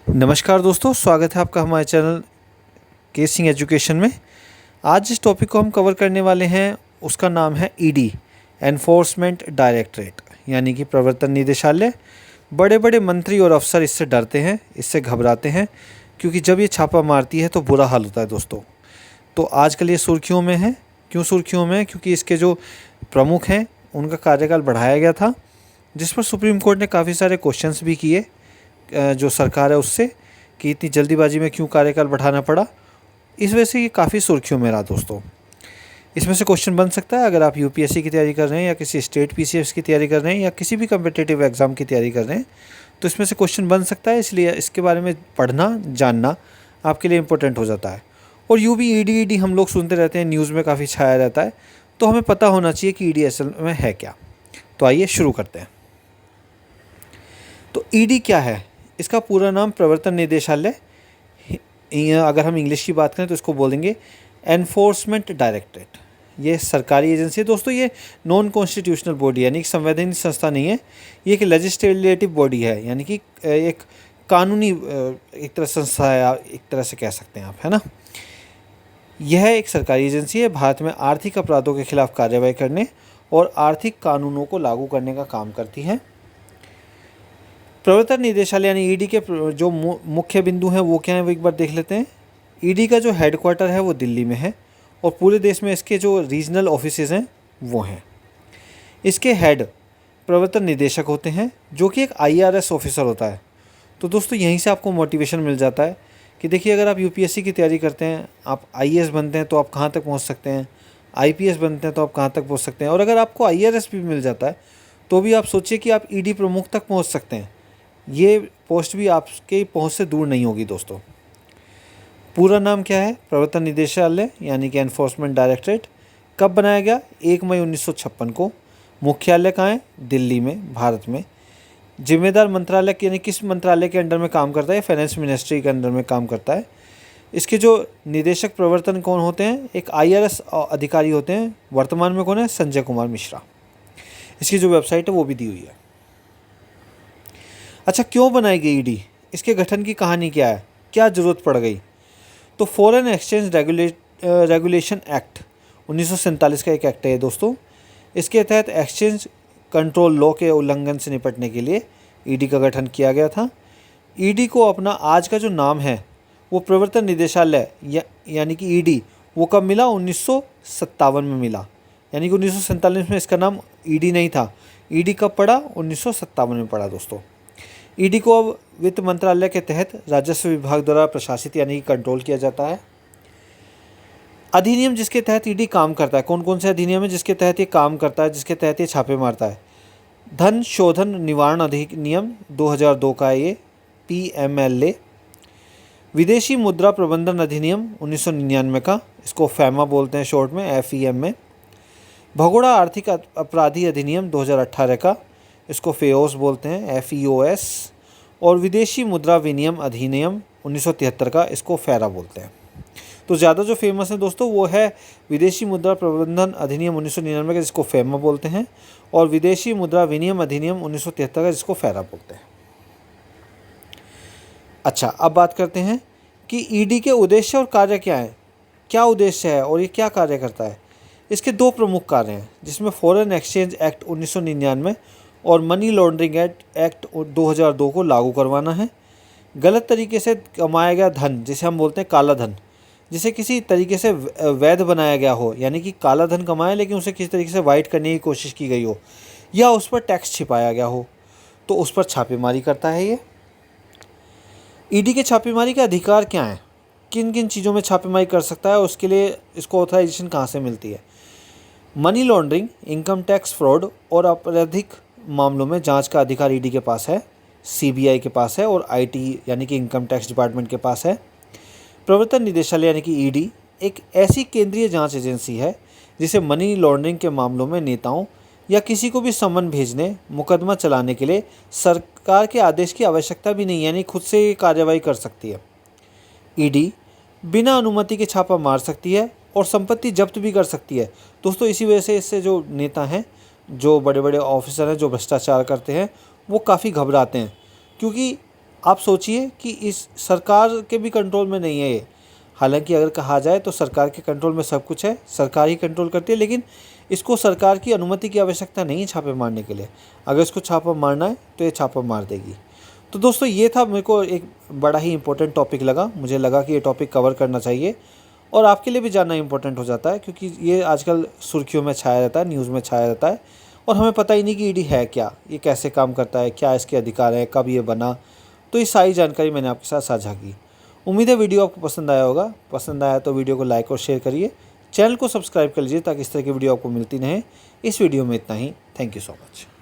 नमस्कार दोस्तों, स्वागत है आपका हमारे चैनल के सिंह एजुकेशन में। आज जिस टॉपिक को हम कवर करने वाले हैं उसका नाम है ईडी, एनफोर्समेंट डायरेक्टरेट, यानी कि प्रवर्तन निदेशालय। बड़े बड़े मंत्री और अफसर इससे डरते हैं, इससे घबराते हैं, क्योंकि जब ये छापा मारती है तो बुरा हाल होता है दोस्तों। तो आजकल ये सुर्खियों में है। क्यों सुर्खियों में है? क्योंकि इसके जो प्रमुख हैं उनका कार्यकाल बढ़ाया गया था, जिस पर सुप्रीम कोर्ट ने काफ़ी सारे क्वेश्चंस भी किए जो सरकार है उससे, कि इतनी जल्दीबाजी में क्यों कार्यकाल बढ़ाना पड़ा। इस वजह से ये काफ़ी सुर्खियों में रहा दोस्तों। इसमें से क्वेश्चन बन सकता है अगर आप यूपीएससी की तैयारी कर रहे हैं या किसी स्टेट पीसीएस की तैयारी कर रहे हैं या किसी भी कम्पिटिटिव एग्ज़ाम की तैयारी कर रहे हैं, तो इसमें से क्वेश्चन बन सकता है। इसलिए इसके बारे में पढ़ना जानना आपके लिए इम्पोर्टेंट हो जाता है। और यूँ भी ईडी हम लोग सुनते रहते हैं, न्यूज़ में काफ़ी छाया रहता है, तो हमें पता होना चाहिए कि ईडी असल में है क्या। तो आइए शुरू करते हैं। तो ईडी क्या है? इसका पूरा नाम प्रवर्तन निदेशालय, अगर हम इंग्लिश की बात करें तो इसको बोलेंगे एनफोर्समेंट डायरेक्टरेट। ये सरकारी एजेंसी है दोस्तों। ये नॉन कॉन्स्टिट्यूशनल बॉडी यानी कि संवैधानिक संस्था नहीं है। ये एक लेजिस्लेटिव बॉडी है, यानी कि एक कानूनी एक तरह संस्था है, एक तरह से कह सकते हैं आप, है ना। यह एक सरकारी एजेंसी है, भारत में आर्थिक अपराधों के खिलाफ कार्रवाई करने और आर्थिक कानूनों को लागू करने का काम करती है। प्रवर्तन निदेशालय यानी ईडी के जो मुख्य बिंदु हैं वो क्या हैं, वो एक बार देख लेते हैं। ईडी का जो हेडक्वार्टर है वो दिल्ली में है और पूरे देश में इसके जो रीजनल ऑफिसेज हैं वो हैं। इसके हेड प्रवर्तन निदेशक होते हैं, जो कि एक आईआरएस ऑफिसर होता है। तो दोस्तों यहीं से आपको मोटिवेशन मिल जाता है कि देखिए, अगर आप यूपीएससी की तैयारी करते हैं, आप आईएएस बनते हैं तो आप कहाँ तक पहुँच सकते हैं, आईपीएस बनते हैं तो आप कहाँ तक पहुँच सकते हैं, और अगर आपको आईआरएस भी मिल जाता है तो भी आप सोचिए कि आप ईडी प्रमुख तक पहुँच सकते हैं। ये पोस्ट भी आपके पहुंच से दूर नहीं होगी दोस्तों। पूरा नाम क्या है? प्रवर्तन निदेशालय यानी कि एनफोर्समेंट डायरेक्टरेट। कब बनाया गया? 1 मई 1956 को। मुख्यालय कहाँ है? दिल्ली में, भारत में। जिम्मेदार मंत्रालय यानी किस मंत्रालय के अंडर में काम करता है? फाइनेंस मिनिस्ट्री के अंडर में काम करता है। इसके जो निदेशक प्रवर्तन कौन होते हैं? एक आईआरएस अधिकारी होते हैं। वर्तमान में कौन है? संजय कुमार मिश्रा। इसकी जो वेबसाइट है वो भी दी हुई है। अच्छा, क्यों बनाई गई ईडी? इसके गठन की कहानी क्या है? क्या ज़रूरत पड़ गई? तो फॉरेन एक्सचेंज रेगुलेशन एक्ट 1947 का एक एक्ट है दोस्तों। इसके तहत एक्सचेंज कंट्रोल लॉ के उल्लंघन से निपटने के लिए ईडी का गठन किया गया था। ईडी को अपना आज का जो नाम है वो प्रवर्तन निदेशालय यानी कि ईडी वो कब मिला? 1957 में मिला। यानी कि 1947 में इसका नाम ईडी नहीं था। ईडी कब पड़ा? 1957 में पड़ा दोस्तों। ईडी को अब वित्त मंत्रालय के तहत राजस्व विभाग द्वारा प्रशासित यानी कि कंट्रोल किया जाता है। अधिनियम जिसके तहत ईडी काम करता है, कौन कौन से अधिनियम है जिसके तहत ये काम करता है, जिसके तहत ये छापे मारता है? धन शोधन निवारण अधिनियम 2002 का है ये, PMLA। विदेशी मुद्रा प्रबंधन अधिनियम 1999 का, इसको फैमा बोलते हैं शॉर्ट में, FEMA। भगोड़ा आर्थिक अपराधी अधिनियम 2018 का, इसको फेओस बोलते हैं, FEOS। और विदेशी मुद्रा विनियम अधिनियम 1973 का, इसको फेरा बोलते हैं। तो ज़्यादा जो फेमस है दोस्तों वो है विदेशी मुद्रा प्रबंधन अधिनियम 1999 का, जिसको फेमा बोलते हैं, और विदेशी मुद्रा विनियम अधिनियम 1973 का, जिसको फेरा बोलते हैं। अच्छा, अब बात करते हैं कि ईडी के उद्देश्य और कार्य क्या हैं। क्या उद्देश्य है और ये क्या कार्य करता है? इसके दो प्रमुख कार्य हैं, जिसमें फॉरेन एक्सचेंज एक्ट 1999 और मनी लॉन्ड्रिंग एक्ट 2002 को लागू करवाना है। गलत तरीके से कमाया गया धन, जिसे हम बोलते हैं काला धन, जिसे किसी तरीके से वैध बनाया गया हो, यानी कि काला धन कमाया लेकिन उसे किसी तरीके से वाइट करने की कोशिश की गई हो, या उस पर टैक्स छिपाया गया हो, तो उस पर छापेमारी करता है ये। ईडी के छापेमारी के अधिकार क्या हैं? किन किन चीज़ों में छापेमारी कर सकता है, उसके लिए इसको ऑथराइजेशन कहाँ से मिलती है? Money laundering, income tax fraud और आपराधिक मामलों में जांच का अधिकार ईडी के पास है, CBI के पास है, और IT यानी कि इनकम टैक्स डिपार्टमेंट के पास है। प्रवर्तन निदेशालय यानी कि ईडी एक ऐसी केंद्रीय जांच एजेंसी है जिसे मनी लॉन्ड्रिंग के मामलों में नेताओं या किसी को भी समन भेजने, मुकदमा चलाने के लिए सरकार के आदेश की आवश्यकता भी नहीं, यानी खुद से कार्रवाई कर सकती है। ईडी बिना अनुमति के छापा मार सकती है और संपत्ति जब्त भी कर सकती है दोस्तों। इसी वजह से इससे जो नेता हैं, जो बड़े बड़े ऑफिसर हैं, जो भ्रष्टाचार करते हैं, वो काफ़ी घबराते हैं, क्योंकि आप सोचिए कि इस सरकार के भी कंट्रोल में नहीं है ये। हालांकि अगर कहा जाए तो सरकार के कंट्रोल में सब कुछ है, सरकार ही कंट्रोल करती है, लेकिन इसको सरकार की अनुमति की आवश्यकता नहीं है छापे मारने के लिए। अगर इसको छापा मारना है तो ये छापा मार देगी। तो दोस्तों ये था, मेरे को एक बड़ा ही इम्पोर्टेंट टॉपिक लगा, मुझे लगा कि ये टॉपिक कवर करना चाहिए और आपके लिए भी जानना इम्पोर्टेंट हो जाता है, क्योंकि ये आजकल सुर्खियों में छाया रहता है, न्यूज़ में छाया रहता है और हमें पता ही नहीं कि ईडी है क्या, ये कैसे काम करता है, क्या इसके अधिकार हैं, कब ये बना। तो ये सारी जानकारी मैंने आपके साथ साझा की। उम्मीद है वीडियो आपको पसंद आया होगा। पसंद आया तो वीडियो को लाइक और शेयर करिए, चैनल को सब्सक्राइब कर लीजिए ताकि इस तरह की वीडियो आपको मिलती रहे। इस वीडियो में इतना ही। Thank you so much.